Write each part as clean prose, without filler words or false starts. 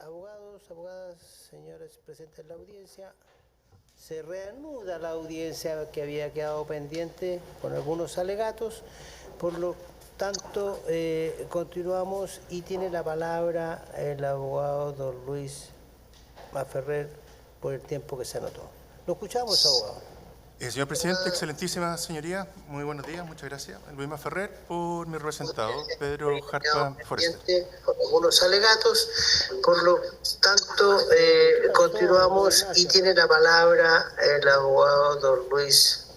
Abogados, abogadas, señores presentes en la audiencia, se reanuda la audiencia que había quedado pendiente con algunos alegatos, por lo tanto continuamos y tiene la palabra el abogado don Luis Maferrer por el tiempo que se anotó. Lo escuchamos, abogado. Señor presidente, excelentísima señoría, muy buenos días, muchas gracias. Luis Maferrer, por mi representado, Pedro Jarpa Forester. Con algunos alegatos, por lo tanto continuamos y tiene la palabra el abogado don Luis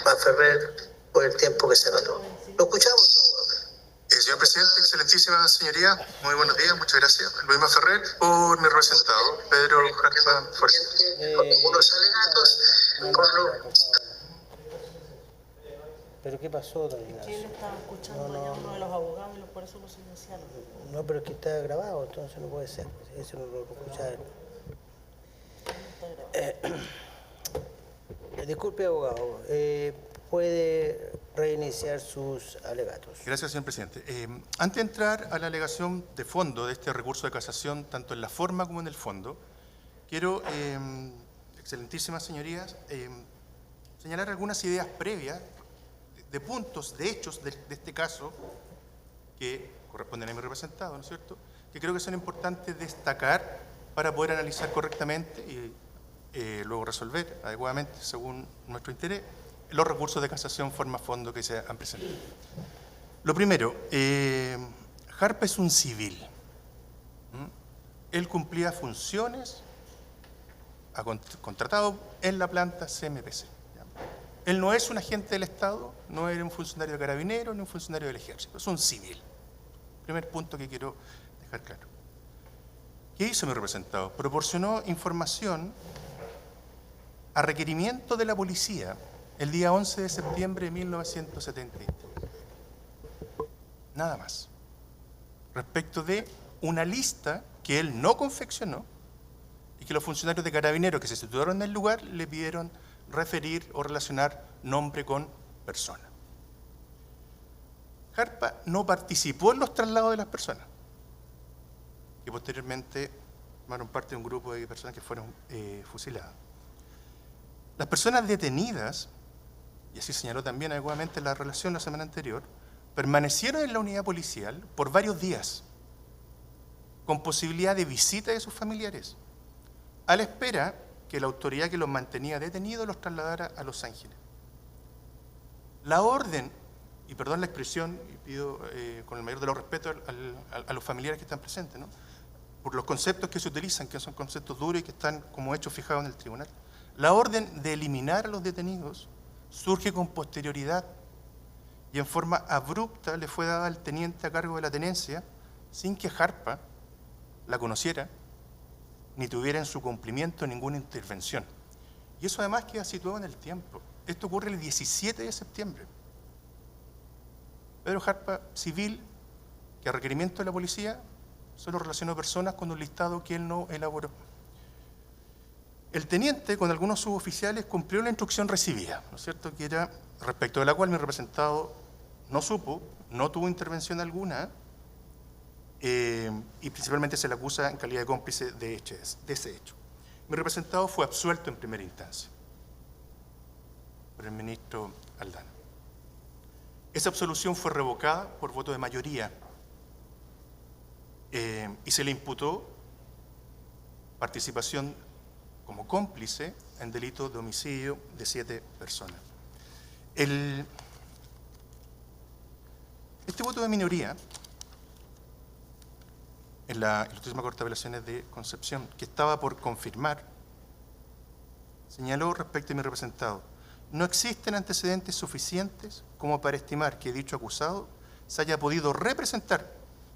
Maferrer por el tiempo que se anotó. Lo escuchamos, abogado. Señor presidente, excelentísima señoría, muy buenos días, muchas gracias. Luis Maferrer, por mi representado, Pedro Jarpa Forester. Con algunos alegatos, por lo... ¿Pero qué pasó, don Ignacio? Que él estaba escuchando allá uno de los abogados y por eso lo silenciaron. No, pero es que está grabado, entonces no puede ser. Eso no lo escucha él. Disculpe, abogado. Puede reiniciar sus alegatos. Gracias, señor presidente. Antes de entrar a la alegación de fondo de este recurso de casación, tanto en la forma como en el fondo, quiero, excelentísimas señorías, señalar algunas ideas previas de puntos, de hechos de este caso que corresponden a mi representado, ¿no es cierto?, que creo que son importantes destacar para poder analizar correctamente y luego resolver adecuadamente, según nuestro interés, los recursos de casación forma-fondo que se han presentado. Lo primero, Jarpa es un civil. Él cumplía funciones contratado en la planta CMPC. Él no es un agente del Estado, no era un funcionario de Carabineros, ni un funcionario del Ejército, es un civil. Primer punto que quiero dejar claro. ¿Qué hizo mi representado? Proporcionó información a requerimiento de la policía el día 11 de septiembre de 1973. Nada más. Respecto de una lista que él no confeccionó y que los funcionarios de Carabineros que se situaron en el lugar le pidieron referir o relacionar nombre con persona. Jarpa no participó en los traslados de las personas, que posteriormente formaron parte de un grupo de personas que fueron fusiladas. Las personas detenidas, y así señaló también adecuadamente la relación la semana anterior, permanecieron en la unidad policial por varios días, con posibilidad de visita de sus familiares, a la espera que la autoridad que los mantenía detenidos los trasladara a Los Ángeles. La orden, y perdón la expresión, y pido con el mayor de los respetos a los familiares que están presentes, ¿no?, por los conceptos que se utilizan, que son conceptos duros y que están como hechos fijados en el tribunal, la orden de eliminar a los detenidos surge con posterioridad y en forma abrupta le fue dada al teniente a cargo de la tenencia sin que Jarpa la conociera ni tuviera en su cumplimiento ninguna intervención. Y eso además queda situado en el tiempo. Esto ocurre el 17 de septiembre. Pedro Jarpa, civil, que a requerimiento de la policía solo relacionó personas con un listado que él no elaboró. El teniente, con algunos suboficiales, cumplió la instrucción recibida, ¿no es cierto?, que era respecto de la cual mi representado no supo, no tuvo intervención alguna, y principalmente se le acusa en calidad de cómplice de ese hecho. Mi representado fue absuelto en primera instancia por el ministro Aldana. Esa absolución fue revocada por voto de mayoría y se le imputó participación como cómplice en delito de homicidio de 7 personas. Este voto de minoría en la Ilustrísima Corte de Apelaciones de Concepción, que estaba por confirmar, señaló respecto a mi representado: no existen antecedentes suficientes como para estimar que dicho acusado se haya podido representar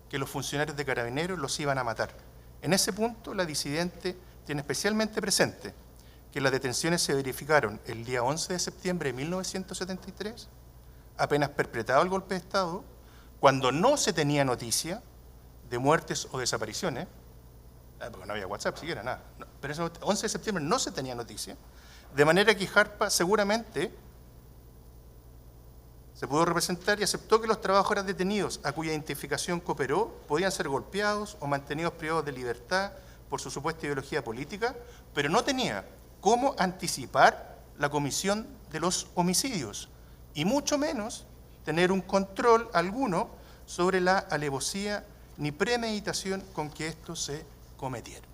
que los funcionarios de Carabineros los iban a matar. En ese punto, la disidente tiene especialmente presente que las detenciones se verificaron el día 11 de septiembre de 1973, apenas perpetrado el golpe de Estado, cuando no se tenía noticia de muertes o desapariciones, porque no había WhatsApp siquiera, nada, no, pero ese 11 de septiembre no se tenía noticia, de manera que Jarpa seguramente se pudo representar y aceptó que los trabajadores detenidos a cuya identificación cooperó podían ser golpeados o mantenidos privados de libertad por su supuesta ideología política, pero no tenía cómo anticipar la comisión de los homicidios, y mucho menos tener un control alguno sobre la alevosía ni premeditación con que estos se cometieron.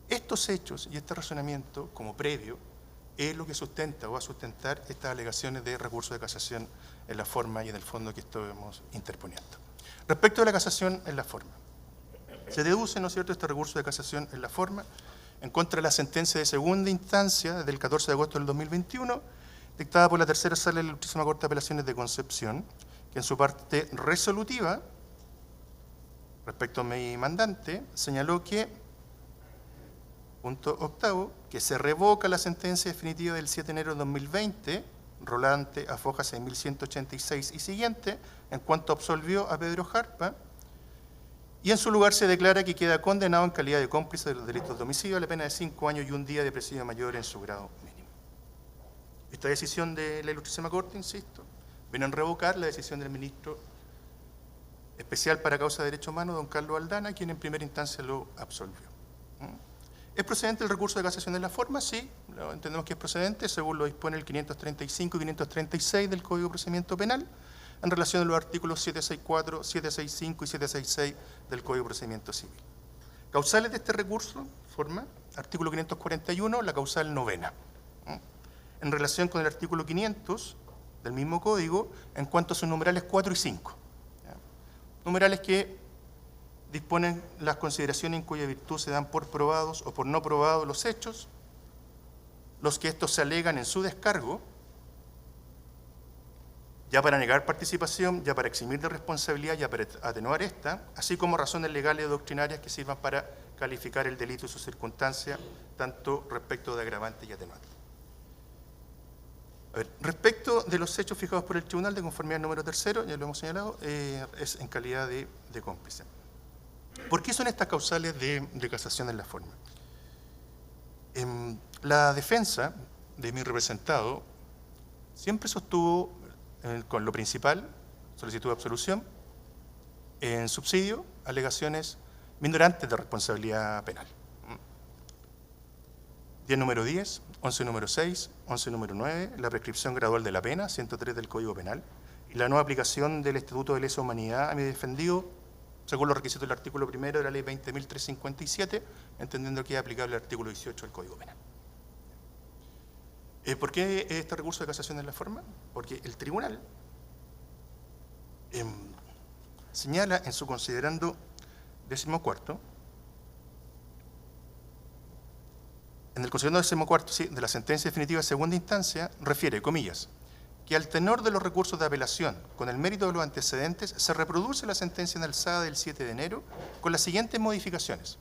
Estos hechos y este razonamiento, como previo, es lo que sustenta o va a sustentar estas alegaciones de recurso de casación en la forma y en el fondo que estamos interponiendo. Respecto a la casación en la forma, se deduce, ¿no es cierto?, este recurso de casación en la forma en contra de la sentencia de segunda instancia del 14 de agosto del 2021, dictada por la tercera sala de la Ilustrísima Corte de Apelaciones de Concepción, que en su parte resolutiva, respecto a mi mandante, señaló que, punto octavo, que se revoca la sentencia definitiva del 7 de enero de 2020, rolante a foja 6186 y siguiente, en cuanto absolvió a Pedro Jarpa, y en su lugar se declara que queda condenado en calidad de cómplice de los delitos de homicidio a la pena de 5 años y 1 día de presidio mayor en su grado mínimo. Esta decisión de la Ilustrísima Corte, insisto, viene a revocar la decisión del ministro especial para causa de derechos humanos, don Carlos Aldana, quien en primera instancia lo absolvió. ¿Es procedente el recurso de casación en la forma? Sí, entendemos que es procedente, según lo dispone el 535 y 536 del Código de Procedimiento Penal, en relación a los artículos 764, 765 y 766 del Código de Procedimiento Civil. Causales de este recurso, forma, artículo 541, la causal novena. En relación con el artículo 500 del mismo Código, en cuanto a sus numerales 4 y 5. Numerales que disponen las consideraciones en cuya virtud se dan por probados o por no probados los hechos, los que estos se alegan en su descargo, ya para negar participación, ya para eximir de responsabilidad, ya para atenuar esta, así como razones legales o doctrinarias que sirvan para calificar el delito y sus circunstancias, tanto respecto de agravante y atenuante. Respecto de los hechos fijados por el Tribunal de conformidad número 3, ya lo hemos señalado, es en calidad de cómplice. ¿Por qué son estas causales de casación en la forma? La defensa de mi representado siempre sostuvo con lo principal, solicitud de absolución, en subsidio, alegaciones minorantes de responsabilidad penal. 10 número 10, 11 número 6, 11 número 9, la prescripción gradual de la pena, 103 del Código Penal, y la nueva aplicación del Estatuto de Lesa Humanidad a mi defendido, según los requisitos del artículo 1 de la Ley 20.357, entendiendo que es aplicable el artículo 18 del Código Penal. ¿Por qué este recurso de casación en la forma? Porque el tribunal señala en su considerando 14º, en el considerando 14º, sí, de la sentencia definitiva de segunda instancia, refiere, comillas, que al tenor de los recursos de apelación, con el mérito de los antecedentes, se reproduce la sentencia en alzada del 7 de enero con las siguientes modificaciones,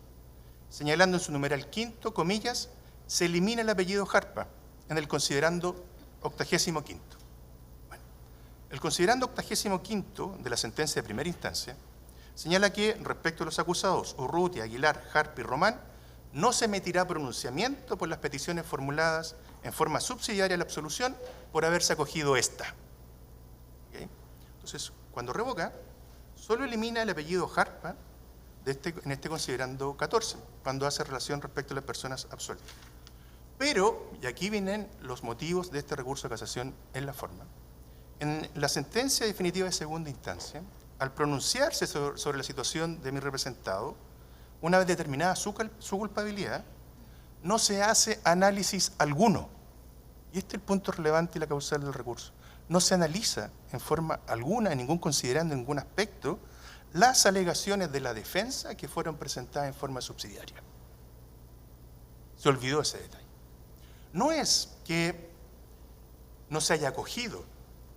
señalando en su numeral quinto, comillas, se elimina el apellido Jarpa en el considerando 85º. Bueno, el considerando 85º de la sentencia de primera instancia señala que, respecto a los acusados Urrutia, Aguilar, Jarpa y Román, no se emitirá pronunciamiento por las peticiones formuladas en forma subsidiaria a la absolución por haberse acogido esta. ¿Okay? Entonces, cuando revoca, solo elimina el apellido Jarpa en este considerando 14, cuando hace relación respecto a las personas absueltas. Pero, y aquí vienen los motivos de este recurso de casación en la forma, en la sentencia definitiva de segunda instancia, al pronunciarse sobre la situación de mi representado, una vez determinada su culpabilidad, no se hace análisis alguno. Y este es el punto relevante y la causal del recurso. No se analiza en forma alguna, en ningún considerando, en ningún aspecto, las alegaciones de la defensa que fueron presentadas en forma subsidiaria. Se olvidó ese detalle. No es que no se haya acogido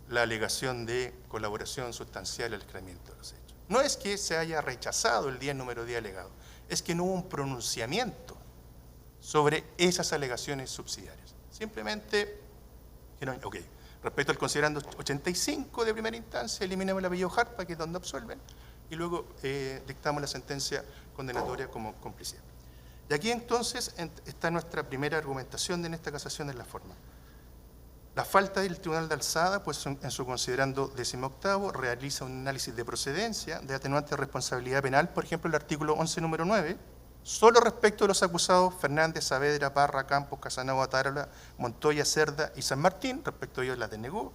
la alegación de colaboración sustancial al esclarecimiento de los hechos. No es que se haya rechazado el 10 número 10 alegado. Es que no hubo un pronunciamiento sobre esas alegaciones subsidiarias. Simplemente, ok, respecto al considerando 85 de primera instancia, eliminamos el apellido Jarpa, que es donde absuelven, y luego dictamos la sentencia condenatoria como complicidad. Y aquí entonces está nuestra primera argumentación en esta casación en la forma. La falta del Tribunal de Alzada, pues en su considerando 18º, realiza un análisis de procedencia de atenuante de responsabilidad penal, por ejemplo, el artículo 11 número 9, solo respecto de los acusados Fernández, Saavedra, Parra, Campos, Casanova, Tarola, Montoya, Cerda y San Martín, respecto a ellos la denegó,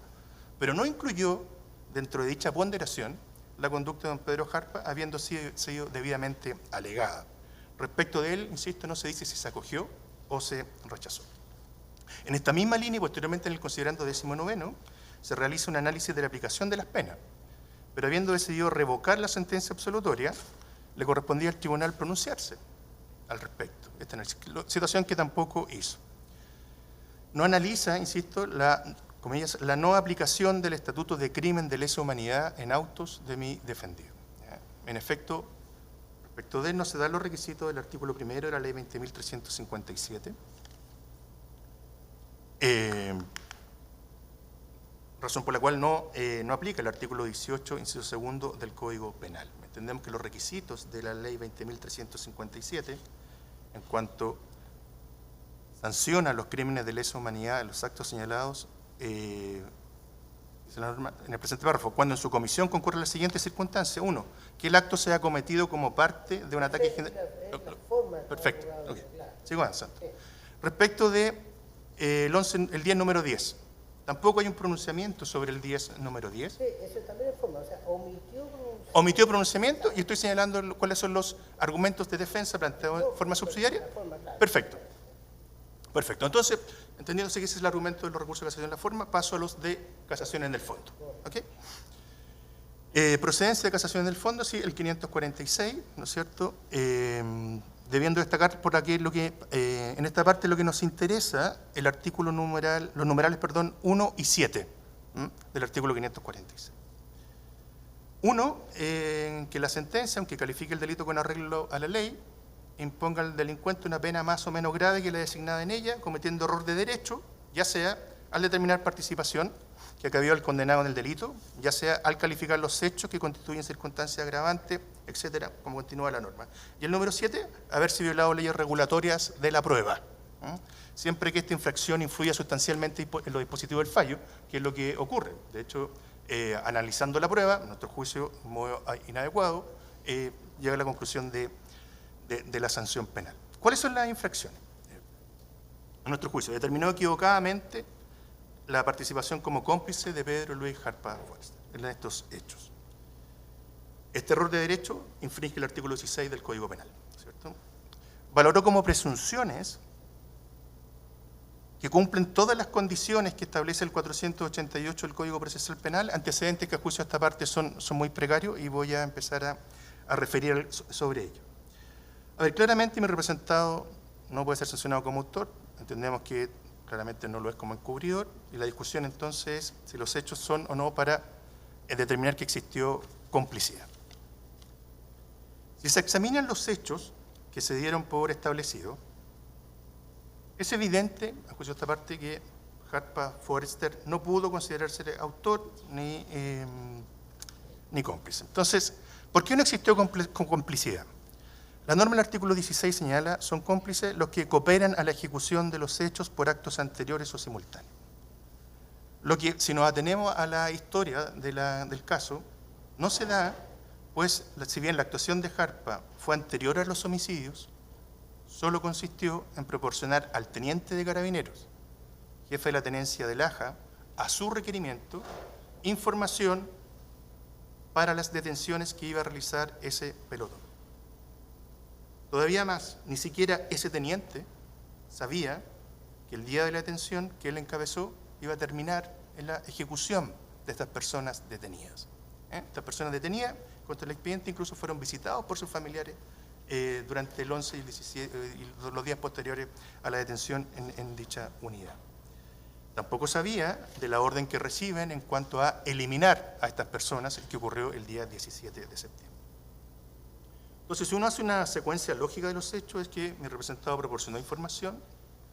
pero no incluyó dentro de dicha ponderación la conducta de don Pedro Jarpa, habiendo sido debidamente alegada. Respecto de él, insisto, no se dice si se acogió o se rechazó. En esta misma línea y posteriormente en el considerando 19º, se realiza un análisis de la aplicación de las penas, pero habiendo decidido revocar la sentencia absolutoria, le correspondía al tribunal pronunciarse al respecto. Esta es una situación que tampoco hizo. No analiza, insisto, la no aplicación del Estatuto de Crimen de Lesa Humanidad en autos de mi defendido. En efecto, respecto de él no se dan los requisitos del artículo 1 de la ley 20.357, razón por la cual no aplica el artículo 18, inciso segundo del Código Penal. Entendemos que los requisitos de la ley 20.357, en cuanto sanciona los crímenes de lesa humanidad, los actos señalados, dice la norma en el presente párrafo, cuando en su comisión concurre la siguiente circunstancia: 1, que el acto sea cometido como parte de un ataque general. Perfecto, okay. Sigo avanzando. Respecto de el 10 número 10, tampoco hay un pronunciamiento sobre el 10 número 10. Sí, eso también es forma, o sea, Omitió pronunciamiento y estoy señalando cuáles son los argumentos de defensa planteados de forma subsidiaria. Perfecto. Perfecto. Entonces, entendiéndose que ese es el argumento de los recursos de casación en la forma, paso a los de casación en el fondo. ¿Okay? Procedencia de casación en el fondo, sí, el 546, ¿no es cierto? Debiendo destacar por aquí lo que, en esta parte lo que nos interesa, el artículo los numerales, 1 y 7 del artículo 546. 1, que la sentencia, aunque califique el delito con arreglo a la ley, imponga al delincuente una pena más o menos grave que la designada en ella, cometiendo error de derecho, ya sea al determinar participación que acabió al condenado en el delito, ya sea al calificar los hechos que constituyen circunstancias agravantes, etcétera, como continúa la norma. Y el número 7, haberse violado leyes regulatorias de la prueba. Siempre que esta infracción influya sustancialmente en los dispositivos del fallo, que es lo que ocurre. De hecho, analizando la prueba, en nuestro juicio, modo inadecuado, llega a la conclusión de la sanción penal. ¿Cuáles son las infracciones? En nuestro juicio, determinó equivocadamente la participación como cómplice de Pedro Luis Jarpa Forster en estos hechos. Este error de derecho infringe el artículo 16 del Código Penal, ¿cierto? Valoró como presunciones que cumplen todas las condiciones que establece el 488 del Código Procesal Penal, antecedentes que a juicio de esta parte son muy precarios y voy a empezar a referir sobre ello. A ver, claramente mi representado no puede ser sancionado como autor, entendemos que claramente no lo es como encubridor, y la discusión entonces es si los hechos son o no para determinar que existió complicidad. Si se examinan los hechos que se dieron por establecido, es evidente, a juicio de esta parte, que Jarpa Forster no pudo considerarse autor ni cómplice. Entonces, ¿por qué no existió complicidad? La norma del artículo 16 señala, son cómplices los que cooperan a la ejecución de los hechos por actos anteriores o simultáneos. Lo que, si nos atenemos a la historia del caso, no se da, pues, si bien la actuación de Jarpa fue anterior a los homicidios, solo consistió en proporcionar al teniente de carabineros, jefe de la tenencia de Laja, a su requerimiento, información para las detenciones que iba a realizar ese pelotón. Todavía más, ni siquiera ese teniente sabía que el día de la detención que él encabezó iba a terminar en la ejecución de estas personas detenidas. Estas personas detenidas contra el expediente incluso fueron visitados por sus familiares durante el 11 y el 17 y los días posteriores a la detención en dicha unidad. Tampoco sabía de la orden que reciben en cuanto a eliminar a estas personas, que ocurrió el día 17 de septiembre. Entonces, si uno hace una secuencia lógica de los hechos, es que mi representado proporcionó información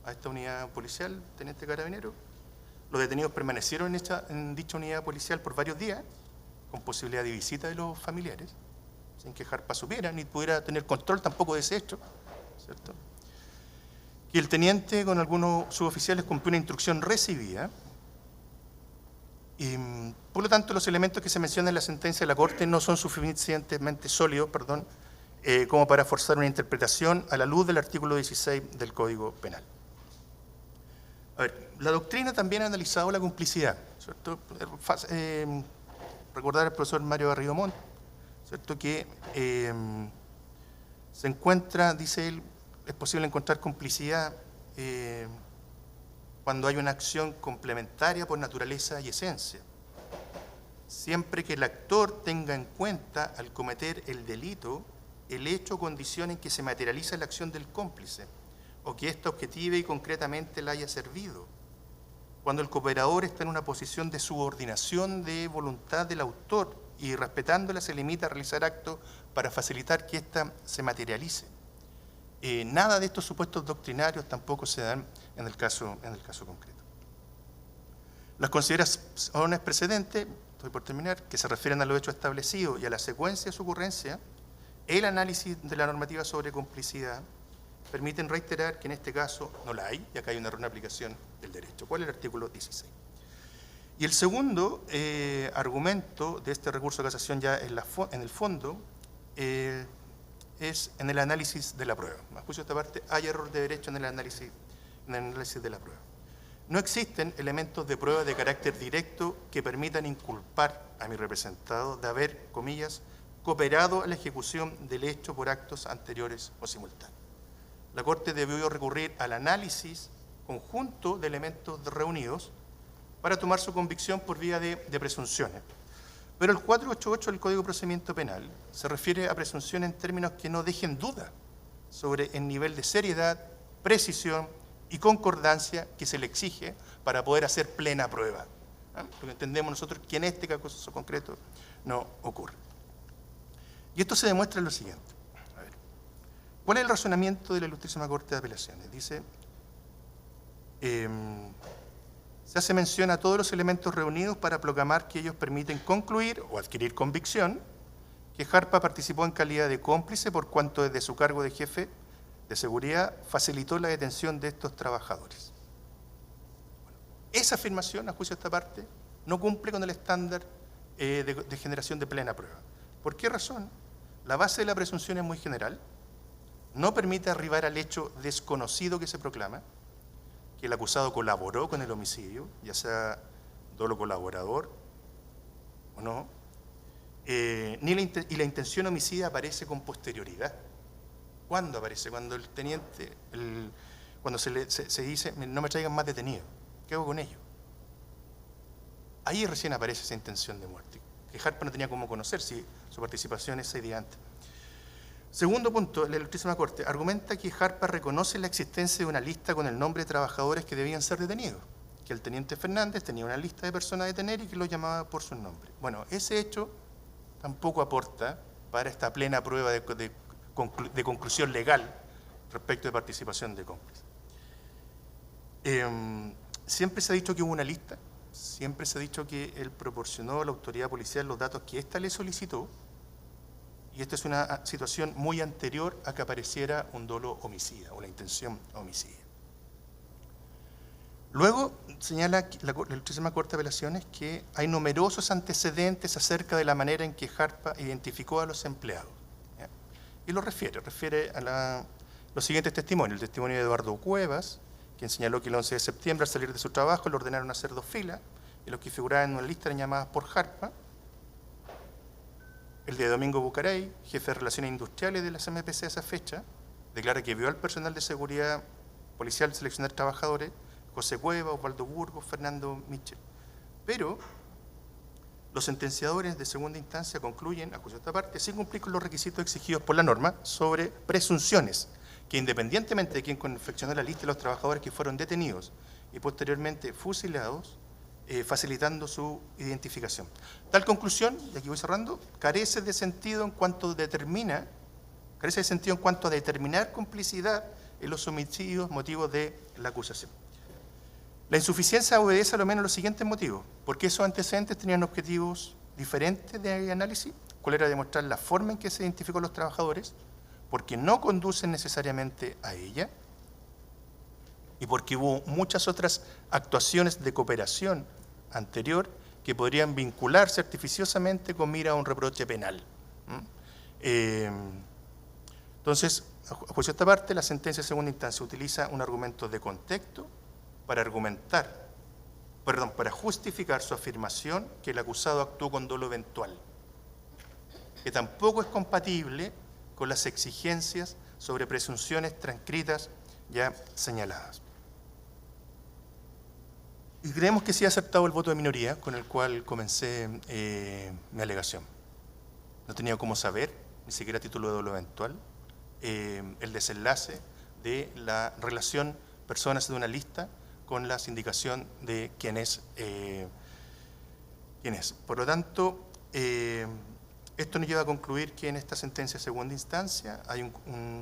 a esta unidad policial, teniente carabinero. Los detenidos permanecieron en dicha unidad policial por varios días, con posibilidad de visita de los familiares, sin que Jarpa supiera ni pudiera tener control tampoco de ese hecho, ¿cierto? Y el teniente con algunos suboficiales cumplió una instrucción recibida, y por lo tanto los elementos que se mencionan en la sentencia de la Corte no son suficientemente sólidos, como para forzar una interpretación a la luz del artículo 16 del Código Penal. A ver, la doctrina también ha analizado la complicidad, ¿cierto? Recordar al profesor Mario Garrido Montt, ¿cierto? Que se encuentra, dice él, es posible encontrar complicidad cuando hay una acción complementaria por naturaleza y esencia, siempre que el actor tenga en cuenta al cometer el delito el hecho o condición en que se materializa la acción del cómplice, o que ésta objetiva y concretamente la haya servido, cuando el cooperador está en una posición de subordinación de voluntad del autor y respetándola se limita a realizar actos para facilitar que ésta se materialice. Nada de estos supuestos doctrinarios tampoco se dan en el caso concreto. Las consideraciones precedentes, estoy por terminar, que se refieren a los hechos establecidos y a la secuencia de su ocurrencia, el análisis de la normativa sobre complicidad, permiten reiterar que en este caso no la hay, y acá hay una errónea aplicación del derecho. ¿Cuál es el artículo 16? Y el segundo argumento de este recurso de casación ya en el fondo es en el análisis de la prueba. A juicio de esta parte, hay error de derecho en el análisis de la prueba. No existen elementos de prueba de carácter directo que permitan inculpar a mi representado de haber, comillas, cooperado a la ejecución del hecho por actos anteriores o simultáneos. La Corte debió recurrir al análisis conjunto de elementos reunidos para tomar su convicción por vía de presunciones. Pero el 488 del Código de Procedimiento Penal se refiere a presunciones en términos que no dejen duda sobre el nivel de seriedad, precisión y concordancia que se le exige para poder hacer plena prueba. Porque entendemos nosotros que en este caso concreto no ocurre. Y esto se demuestra en lo siguiente. A ver, ¿cuál es el razonamiento de la Ilustrísima Corte de Apelaciones? Dice, se hace mención a todos los elementos reunidos para proclamar que ellos permiten concluir o adquirir convicción que Jarpa participó en calidad de cómplice por cuanto desde su cargo de jefe de seguridad facilitó la detención de estos trabajadores. Bueno, esa afirmación, a juicio de esta parte, no cumple con el estándar de generación de plena prueba. ¿Por qué razón? La base de la presunción es muy general, no permite arribar al hecho desconocido que se proclama, que el acusado colaboró con el homicidio, ya sea dolo colaborador o no, y la intención homicida aparece con posterioridad. ¿Cuándo aparece? Cuando el teniente, cuando se dice, no me traigan más detenidos, ¿qué hago con ellos? Ahí recién aparece esa intención de muerte, que Jarpa no tenía cómo conocer si su participación es 6 días antes. Segundo punto, la Ilustrísima Corte argumenta que Jarpa reconoce la existencia de una lista con el nombre de trabajadores que debían ser detenidos, que el teniente Fernández tenía una lista de personas a detener y que lo llamaba por su nombre. Bueno, ese hecho tampoco aporta para esta plena prueba de conclusión legal respecto de participación de cómplices. Siempre se ha dicho que hubo una lista, siempre se ha dicho que él proporcionó a la autoridad policial los datos que ésta le solicitó, y esta es una situación muy anterior a que apareciera un dolo homicida o la intención homicida. Luego señala la Ilustrísima Corte de Apelaciones que hay numerosos antecedentes acerca de la manera en que Jarpa identificó a los empleados. ¿Ya? Y lo refiere a los siguientes testimonios. El testimonio de Eduardo Cuevas, quien señaló que el 11 de septiembre al salir de su trabajo le ordenaron hacer 2 filas y los que figuraban en una lista eran llamadas por Jarpa. El de Domingo Bucaray, jefe de Relaciones Industriales de la CMPC a esa fecha, declara que vio al personal de seguridad policial seleccionar trabajadores, José Cueva, Osvaldo Burgos, Fernando Michel. Pero los sentenciadores de segunda instancia concluyen, a juicio de esta parte, sin cumplir con los requisitos exigidos por la norma sobre presunciones, que independientemente de quien confeccionó la lista de los trabajadores que fueron detenidos y posteriormente fusilados, facilitando su identificación. Tal conclusión, y aquí voy cerrando, carece de sentido en cuanto a determinar complicidad en los homicidios motivos de la acusación. La insuficiencia obedece a lo menos los siguientes motivos, porque esos antecedentes tenían objetivos diferentes de análisis, cuál era demostrar la forma en que se identificó a los trabajadores, porque no conducen necesariamente a ella, y porque hubo muchas otras actuaciones de cooperación anterior que podrían vincularse artificiosamente con mira a un reproche penal. Entonces, a juicio de esta parte, la sentencia de segunda instancia utiliza un argumento de contexto para para justificar su afirmación que el acusado actuó con dolo eventual, que tampoco es compatible con las exigencias sobre presunciones transcritas ya señaladas. Y creemos que sí ha aceptado el voto de minoría con el cual comencé mi alegación. No tenía cómo saber, ni siquiera a título de dolo eventual, el desenlace de la relación personas de una lista con la sindicación de quién es. Por lo tanto, esto nos lleva a concluir que en esta sentencia de segunda instancia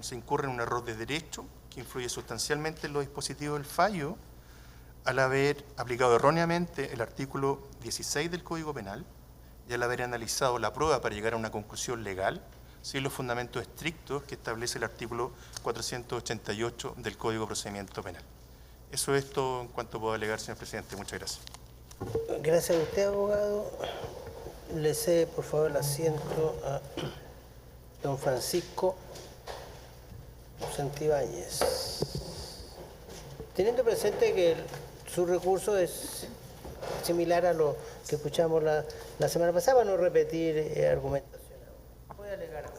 se incurre en un error de derecho que influye sustancialmente en los dispositivos del fallo al haber aplicado erróneamente el artículo 16 del Código Penal y al haber analizado la prueba para llegar a una conclusión legal sin los fundamentos estrictos que establece el artículo 488 del Código de Procedimiento Penal. Eso es todo en cuanto puedo alegar, señor presidente. Muchas gracias. Gracias a usted, abogado. Le cede, por favor, el asiento a don Francisco Santibáñez. Teniendo presente que su recurso es similar a lo que escuchamos la semana pasada, para no repetir argumentación. Puede alegar.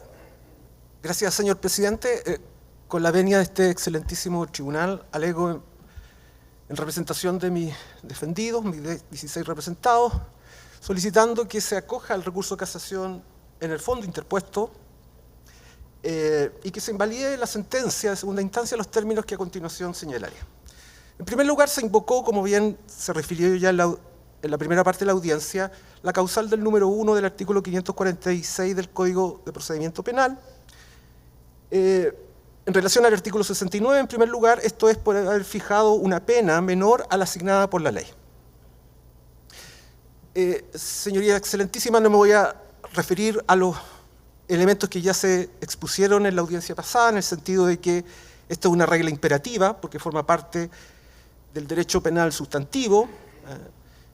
Gracias, señor presidente. Con la venia de este excelentísimo tribunal, alego en representación de mis defendidos, mis 16 representados, solicitando que se acoja al recurso de casación en el fondo interpuesto y que se invalide la sentencia de segunda instancia en los términos que a continuación señalaré. En primer lugar, se invocó, como bien se refirió ya en la primera parte de la audiencia, la causal del número 1 del artículo 546 del Código de Procedimiento Penal. En relación al artículo 69, en primer lugar, esto es por haber fijado una pena menor a la asignada por la ley. Señoría excelentísima, no me voy a referir a los elementos que ya se expusieron en la audiencia pasada, en el sentido de que esta es una regla imperativa, porque forma parte del derecho penal sustantivo,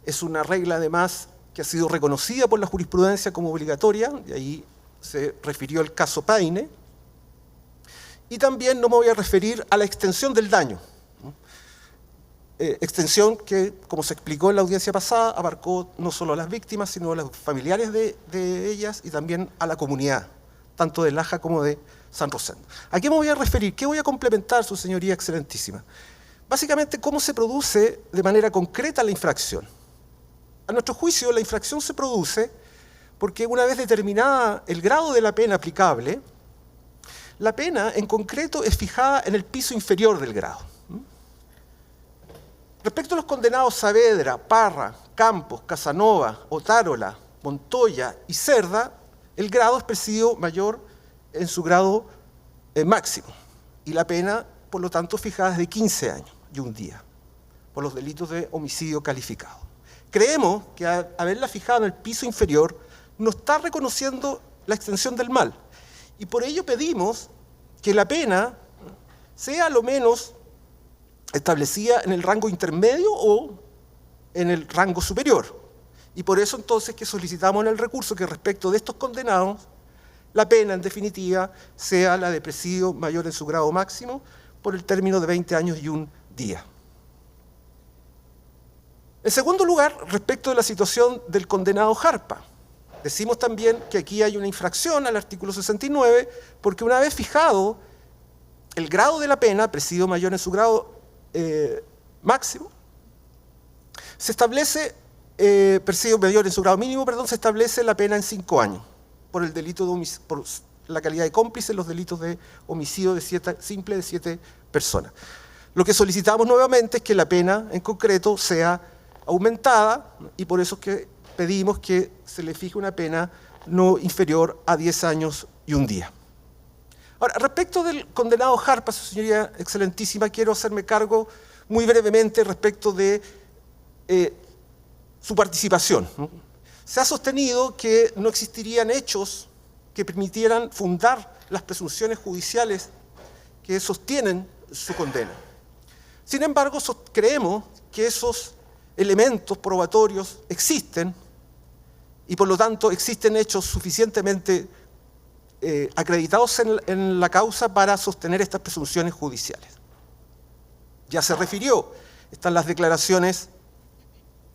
es una regla además que ha sido reconocida por la jurisprudencia como obligatoria, y ahí se refirió el caso Paine, y también no me voy a referir a la extensión del daño, extensión que, como se explicó en la audiencia pasada, abarcó no solo a las víctimas, sino a los familiares de ellas y también a la comunidad, tanto de Laja como de San Rosendo. ¿A qué me voy a referir? ¿Qué voy a complementar, su señoría excelentísima? Básicamente, cómo se produce de manera concreta la infracción. A nuestro juicio, la infracción se produce porque una vez determinada el grado de la pena aplicable, la pena en concreto es fijada en el piso inferior del grado. Respecto a los condenados Saavedra, Parra, Campos, Casanova, Otárola, Montoya y Cerda, el grado es presidio mayor en su grado máximo y la pena, por lo tanto, fijada es de 15 años y un día por los delitos de homicidio calificado. Creemos que al haberla fijado en el piso inferior no está reconociendo la extensión del mal y por ello pedimos que la pena sea lo menos establecida en el rango intermedio o en el rango superior. Y por eso entonces que solicitamos en el recurso que respecto de estos condenados, la pena en definitiva sea la de presidio mayor en su grado máximo por el término de 20 años y un día. En segundo lugar, respecto de la situación del condenado Jarpa, decimos también que aquí hay una infracción al artículo 69 porque una vez fijado el grado de la pena, presidio mayor en su grado máximo, se establece, presidio mayor en su grado mínimo, perdón, se establece la pena en 5 años por el delito de por la calidad de cómplice en los delitos de homicidio simple de 7 personas. Lo que solicitamos nuevamente es que la pena en concreto sea aumentada y por eso es que pedimos que se le fije una pena no inferior a 10 años y un día. Ahora, respecto del condenado Jarpa, su señoría excelentísima, quiero hacerme cargo muy brevemente respecto de su participación. Se ha sostenido que no existirían hechos que permitieran fundar las presunciones judiciales que sostienen su condena. Sin embargo, creemos que esos elementos probatorios existen y por lo tanto existen hechos suficientemente acreditados en la causa para sostener estas presunciones judiciales. Ya se refirió, están las declaraciones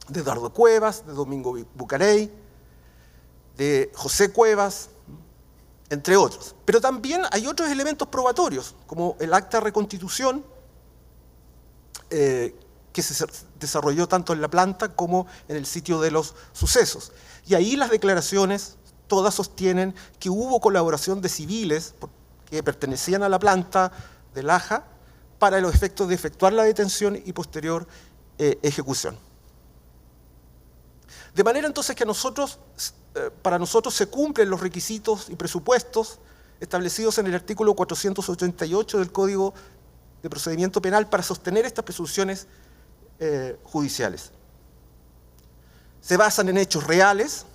de Eduardo Cuevas, de Domingo Bucarey, de José Cuevas, entre otros. Pero también hay otros elementos probatorios, como el acta de reconstitución, que se desarrolló tanto en la planta como en el sitio de los sucesos. Y ahí las declaraciones todas sostienen que hubo colaboración de civiles que pertenecían a la planta de Laja para los efectos de efectuar la detención y posterior ejecución. De manera entonces que para nosotros se cumplen los requisitos y presupuestos establecidos en el artículo 488 del Código de Procedimiento Penal para sostener estas presunciones judiciales. Se basan en hechos reales,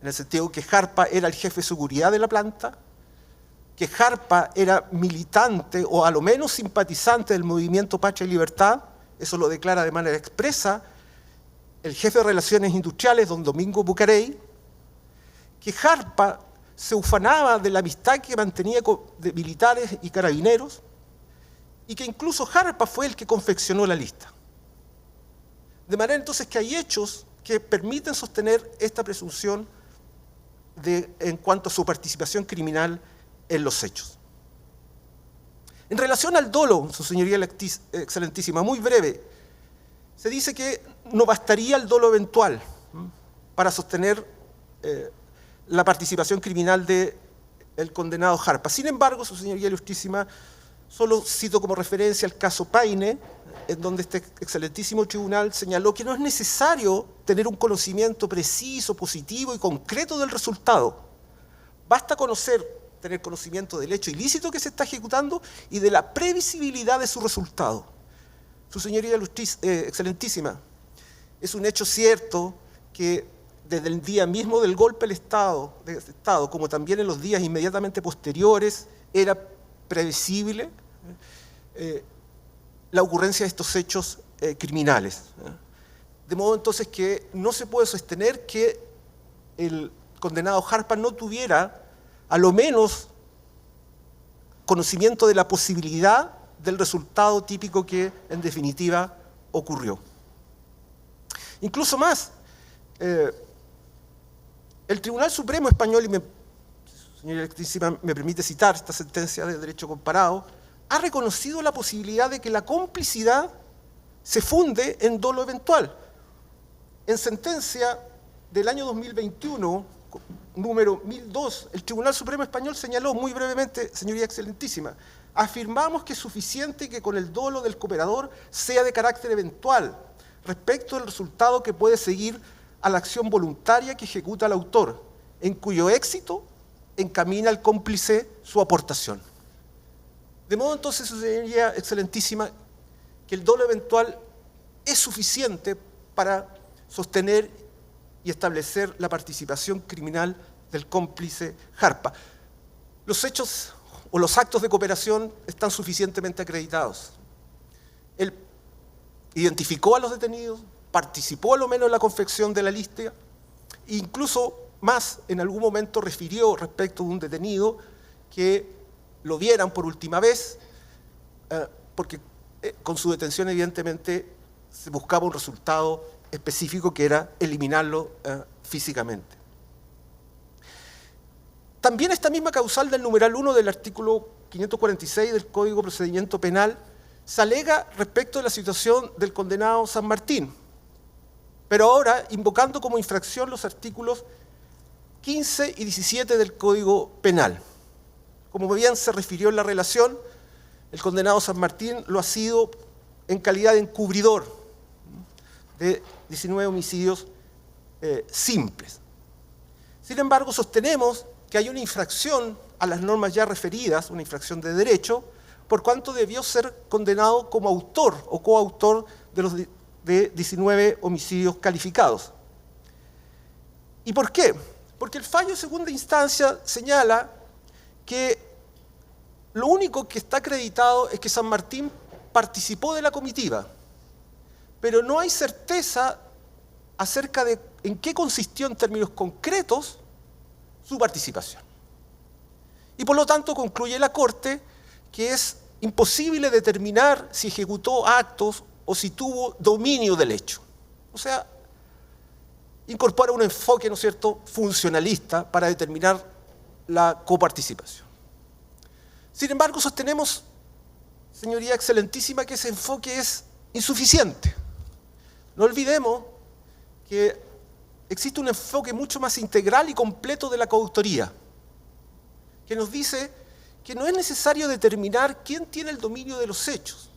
en el sentido que Jarpa era el jefe de seguridad de la planta, que Jarpa era militante o a lo menos simpatizante del movimiento Patria y Libertad, eso lo declara de manera expresa el jefe de Relaciones Industriales, don Domingo Bucarey, que Jarpa se ufanaba de la amistad que mantenía de militares y carabineros, y que incluso Jarpa fue el que confeccionó la lista. De manera entonces que hay hechos que permiten sostener esta presunción en cuanto a su participación criminal en los hechos. En relación al dolo, su señoría excelentísima, muy breve, se dice que no bastaría el dolo eventual para sostener la participación criminal del condenado Jarpa. Sin embargo, su señoría ilustrísima, solo cito como referencia el caso Paine, en donde este excelentísimo tribunal señaló que no es necesario tener un conocimiento preciso, positivo y concreto del resultado. Basta tener conocimiento del hecho ilícito que se está ejecutando y de la previsibilidad de su resultado. Su señoría excelentísima, es un hecho cierto que desde el día mismo del golpe del Estado, como también en los días inmediatamente posteriores, era previsible la ocurrencia de estos hechos criminales. De modo entonces que no se puede sostener que el condenado Jarpa no tuviera a lo menos conocimiento de la posibilidad del resultado típico que en definitiva ocurrió. Incluso más, el Tribunal Supremo Español, y señora Excelentísima me permite citar esta sentencia de derecho comparado, ha reconocido la posibilidad de que la complicidad se funde en dolo eventual. En sentencia del año 2021, número 1002, el Tribunal Supremo Español señaló muy brevemente, señoría excelentísima, afirmamos que es suficiente que con el dolo del cooperador sea de carácter eventual respecto del resultado que puede seguir a la acción voluntaria que ejecuta el autor, en cuyo éxito encamina al cómplice su aportación. De modo entonces, señoría excelentísima, que el dolo eventual es suficiente para sostener y establecer la participación criminal del cómplice Jarpa. Los hechos o los actos de cooperación están suficientemente acreditados. Él identificó a los detenidos, participó a lo menos en la confección de la lista, e incluso más en algún momento refirió respecto de un detenido que lo vieran por última vez, porque con su detención evidentemente se buscaba un resultado específico que era eliminarlo físicamente. También esta misma causal del numeral 1 del artículo 546 del Código de Procedimiento Penal se alega respecto de la situación del condenado San Martín, pero ahora invocando como infracción los artículos 15 y 17 del Código Penal. Como bien se refirió en la relación, el condenado San Martín lo ha sido en calidad de encubridor de 19 homicidios simples. Sin embargo, sostenemos que hay una infracción a las normas ya referidas, una infracción de derecho, por cuanto debió ser condenado como autor o coautor de 19 homicidios calificados. ¿Y por qué? Porque el fallo de segunda instancia señala que lo único que está acreditado es que San Martín participó de la comitiva, pero no hay certeza acerca de en qué consistió en términos concretos su participación. Y por lo tanto concluye la Corte que es imposible determinar si ejecutó actos o si tuvo dominio del hecho. O sea, incorpora un enfoque, ¿no es cierto?, funcionalista para determinar la coparticipación. Sin embargo, sostenemos, señoría excelentísima, que ese enfoque es insuficiente. No olvidemos que existe un enfoque mucho más integral y completo de la coautoría, que nos dice que no es necesario determinar quién tiene el dominio de los hechos.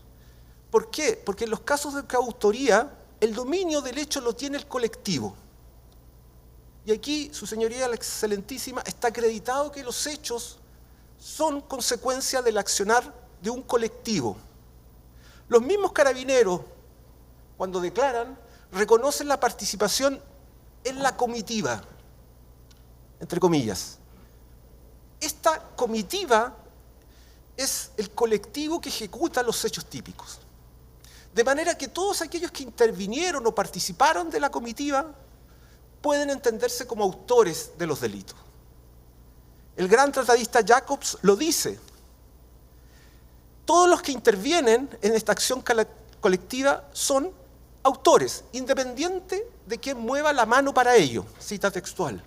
¿Por qué? Porque en los casos de coautoría, el dominio del hecho lo tiene el colectivo. Y aquí, su señoría la excelentísima, está acreditado que los hechos son consecuencia del accionar de un colectivo. Los mismos carabineros, cuando declaran, reconocen la participación en la comitiva, entre comillas. Esta comitiva es el colectivo que ejecuta los hechos típicos. De manera que todos aquellos que intervinieron o participaron de la comitiva pueden entenderse como autores de los delitos. El gran tratadista Jacobs lo dice. Todos los que intervienen en esta acción colectiva son autores, independiente de quién mueva la mano para ello, cita textual.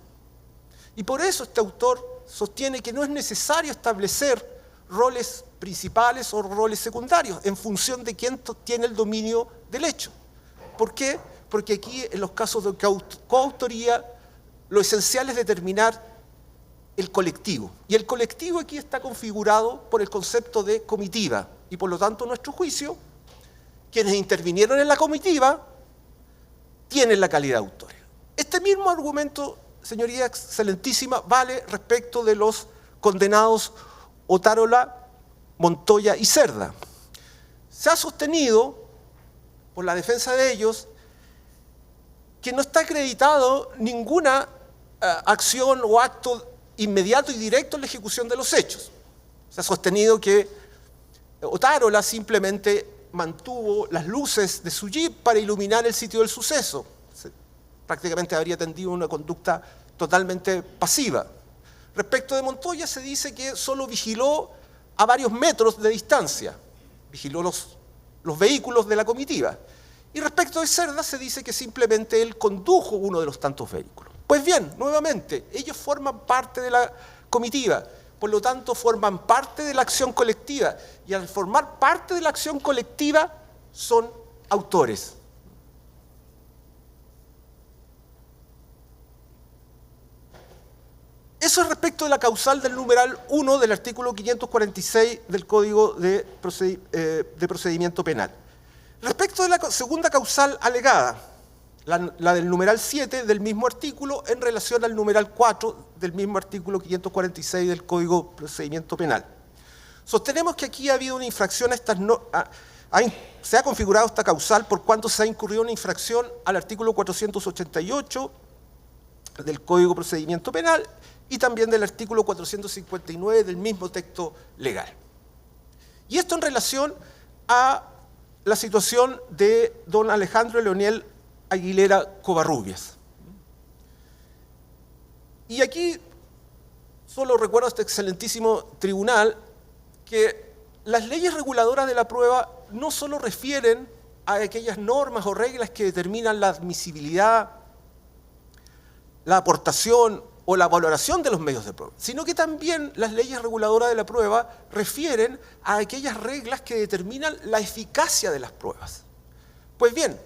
Y por eso este autor sostiene que no es necesario establecer roles principales o roles secundarios en función de quién tiene el dominio del hecho. ¿Por qué? Porque aquí, en los casos de coautoría, lo esencial es determinar el colectivo. Y el colectivo aquí está configurado por el concepto de comitiva. Y por lo tanto, a nuestro juicio, quienes intervinieron en la comitiva tienen la calidad de autores. Este mismo argumento, señoría excelentísima, vale respecto de los condenados Otárola, Montoya y Cerda. Se ha sostenido, por la defensa de ellos, que no está acreditado ninguna acción o acto inmediato y directo en la ejecución de los hechos. Se ha sostenido que Otárola simplemente mantuvo las luces de su jeep para iluminar el sitio del suceso. Prácticamente habría tenido una conducta totalmente pasiva. Respecto de Montoya se dice que solo vigiló a varios metros de distancia, vigiló los vehículos de la comitiva. Y respecto de Cerda se dice que simplemente él condujo uno de los tantos vehículos. Pues bien, nuevamente, ellos forman parte de la comitiva, por lo tanto forman parte de la acción colectiva, y al formar parte de la acción colectiva son autores. Eso es respecto de la causal del numeral 1 del artículo 546 del Código de Procedimiento Penal. Respecto de la segunda causal alegada, la del numeral 7 del mismo artículo en relación al numeral 4 del mismo artículo 546 del Código de Procedimiento Penal. Sostenemos que aquí ha habido una infracción a estas se ha configurado esta causal por cuanto se ha incurrido una infracción al artículo 488 del Código de Procedimiento Penal y también del artículo 459 del mismo texto legal. Y esto en relación a la situación de don Alejandro Leonel Aguilera Covarrubias. Y aquí solo recuerdo a este excelentísimo tribunal que las leyes reguladoras de la prueba no solo refieren a aquellas normas o reglas que determinan la admisibilidad, la aportación o la valoración de los medios de prueba, sino que también las leyes reguladoras de la prueba refieren a aquellas reglas que determinan la eficacia de las pruebas. Pues bien,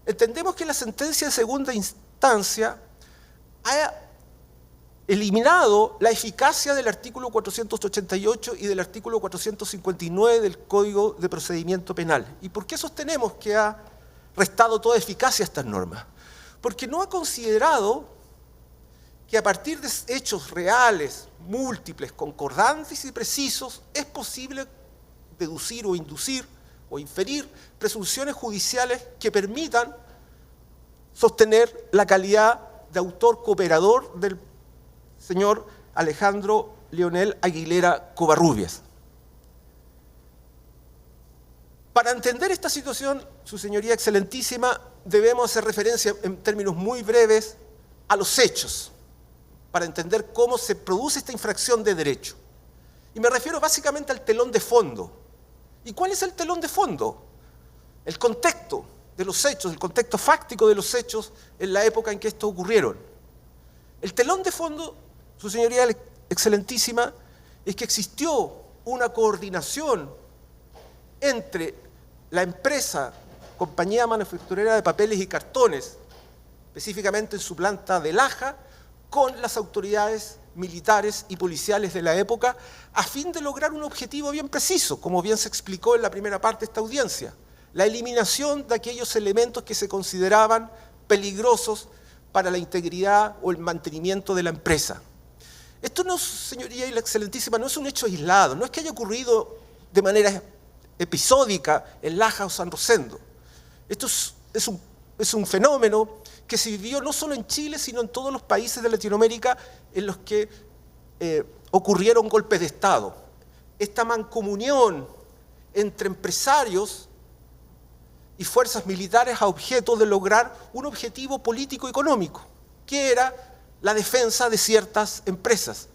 entendemos que la sentencia de segunda instancia ha eliminado la eficacia del artículo 488 y del artículo 459 del Código de Procedimiento Penal. ¿Y por qué sostenemos que ha restado toda eficacia a estas normas? Porque no ha considerado que a partir de hechos reales, múltiples, concordantes y precisos, es posible deducir o inducir o inferir presunciones judiciales que permitan sostener la calidad de autor cooperador del señor Alejandro Leonel Aguilera Covarrubias. Para entender esta situación, su señoría excelentísima, debemos hacer referencia en términos muy breves a los hechos, para entender cómo se produce esta infracción de derecho. Y me refiero básicamente al telón de fondo. ¿Y cuál es el telón de fondo? El contexto de los hechos, el contexto fáctico de los hechos en la época en que estos ocurrieron. El telón de fondo, Su Señoría Excelentísima, es que existió una coordinación entre la empresa, compañía manufacturera de papeles y cartones, específicamente en su planta de Laja, con las autoridades militares y policiales de la época, a fin de lograr un objetivo bien preciso, como bien se explicó en la primera parte de esta audiencia: la eliminación de aquellos elementos que se consideraban peligrosos para la integridad o el mantenimiento de la empresa. Esto no, Señoría y la Excelentísima, no es un hecho aislado, no es que haya ocurrido de manera episódica en Laja o San Rosendo. Esto es un fenómeno que se vivió no solo en Chile, sino en todos los países de Latinoamérica en los que ocurrieron golpes de Estado. Esta mancomunión entre empresarios y fuerzas militares a objeto de lograr un objetivo político-económico, que era la defensa de ciertas empresas.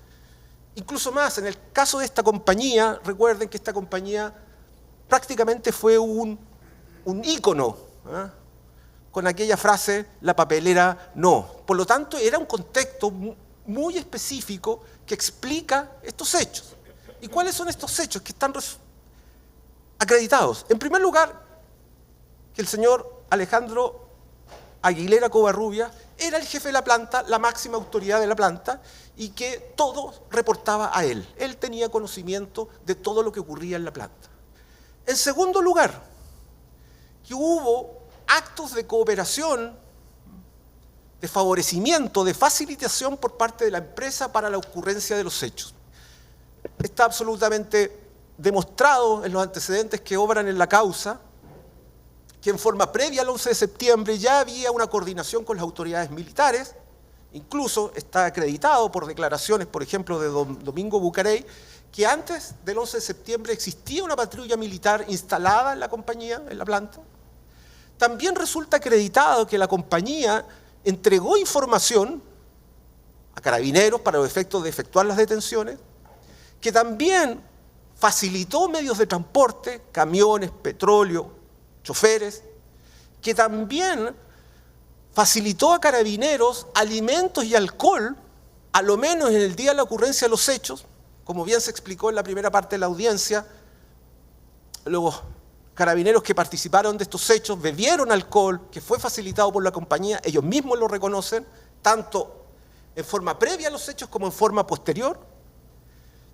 Incluso más, en el caso de esta compañía, recuerden que esta compañía prácticamente fue un ícono, con aquella frase, la papelera no. Por lo tanto, era un contexto muy específico que explica estos hechos. ¿Y cuáles son estos hechos que están acreditados? En primer lugar, que el señor Alejandro Aguilera Covarrubias era el jefe de la planta, la máxima autoridad de la planta, y que todo reportaba a él. Él tenía conocimiento de todo lo que ocurría en la planta. En segundo lugar, que hubo actos de cooperación, de favorecimiento, de facilitación por parte de la empresa para la ocurrencia de los hechos. Está absolutamente demostrado en los antecedentes que obran en la causa que en forma previa al 11 de septiembre ya había una coordinación con las autoridades militares. Incluso está acreditado por declaraciones, por ejemplo, de don Domingo Bucarey, que antes del 11 de septiembre existía una patrulla militar instalada en la compañía, en la planta. También resulta acreditado que la compañía entregó información a Carabineros para los efectos de efectuar las detenciones, que también facilitó medios de transporte, camiones, petróleo, choferes, que también facilitó a Carabineros alimentos y alcohol, a lo menos en el día de la ocurrencia de los hechos. Como bien se explicó en la primera parte de la audiencia, los carabineros que participaron de estos hechos bebieron alcohol que fue facilitado por la compañía, ellos mismos lo reconocen, tanto en forma previa a los hechos como en forma posterior.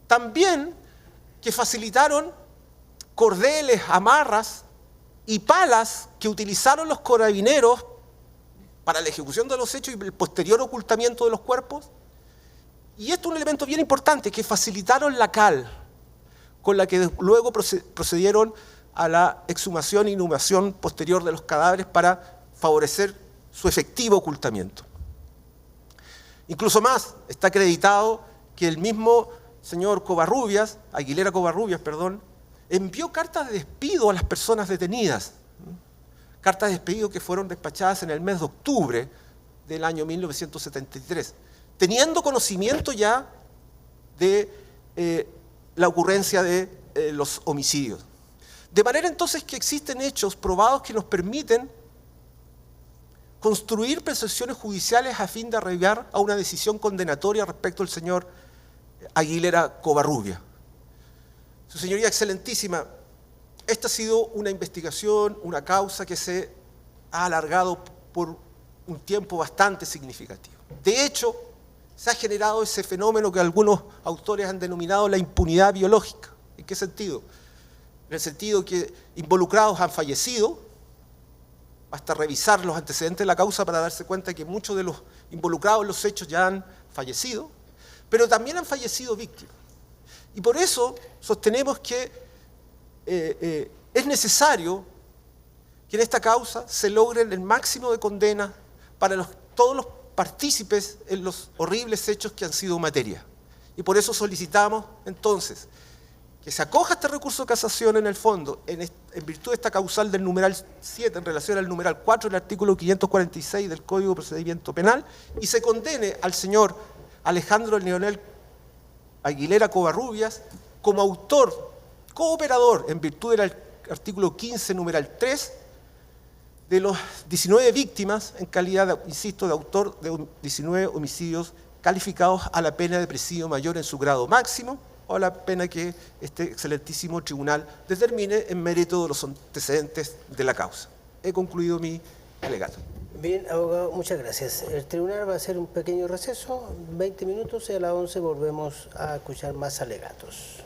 También que facilitaron cordeles, amarras y palas que utilizaron los carabineros para la ejecución de los hechos y el posterior ocultamiento de los cuerpos. Y esto es un elemento bien importante, que facilitaron la cal con la que luego procedieron a la exhumación e inhumación posterior de los cadáveres para favorecer su efectivo ocultamiento. Incluso más, está acreditado que el mismo señor Covarrubias, Aguilera Covarrubias, perdón, envió cartas de despido a las personas detenidas, cartas de despido que fueron despachadas en el mes de octubre del año 1973, teniendo conocimiento ya de la ocurrencia de los homicidios. De manera entonces que existen hechos probados que nos permiten construir percepciones judiciales a fin de arribar a una decisión condenatoria respecto al señor Aguilera Covarrubias. Su Señoría Excelentísima, esta ha sido una investigación, una causa que se ha alargado por un tiempo bastante significativo. De hecho, se ha generado ese fenómeno que algunos autores han denominado la impunidad biológica. ¿En qué sentido? En el sentido que involucrados han fallecido. Basta revisar los antecedentes de la causa para darse cuenta que muchos de los involucrados en los hechos ya han fallecido, pero también han fallecido víctimas. Y por eso sostenemos que es necesario que en esta causa se logre el máximo de condenas para todos los partícipes en los horribles hechos que han sido materia. Y por eso solicitamos entonces que se acoja este recurso de casación en el fondo, en virtud de esta causal del numeral 7 en relación al numeral 4 del artículo 546 del Código de Procedimiento Penal, y se condene al señor Alejandro Leonel Aguilera Covarrubias como autor, cooperador, en virtud del artículo 15, numeral 3, de los 19 víctimas en calidad, insisto, de autor de 19 homicidios calificados a la pena de presidio mayor en su grado máximo o a la pena que este excelentísimo tribunal determine en mérito de los antecedentes de la causa. He concluido mi alegato. Bien, abogado, muchas gracias. El tribunal va a hacer un pequeño receso, 20 minutos, y a las 11 volvemos a escuchar más alegatos.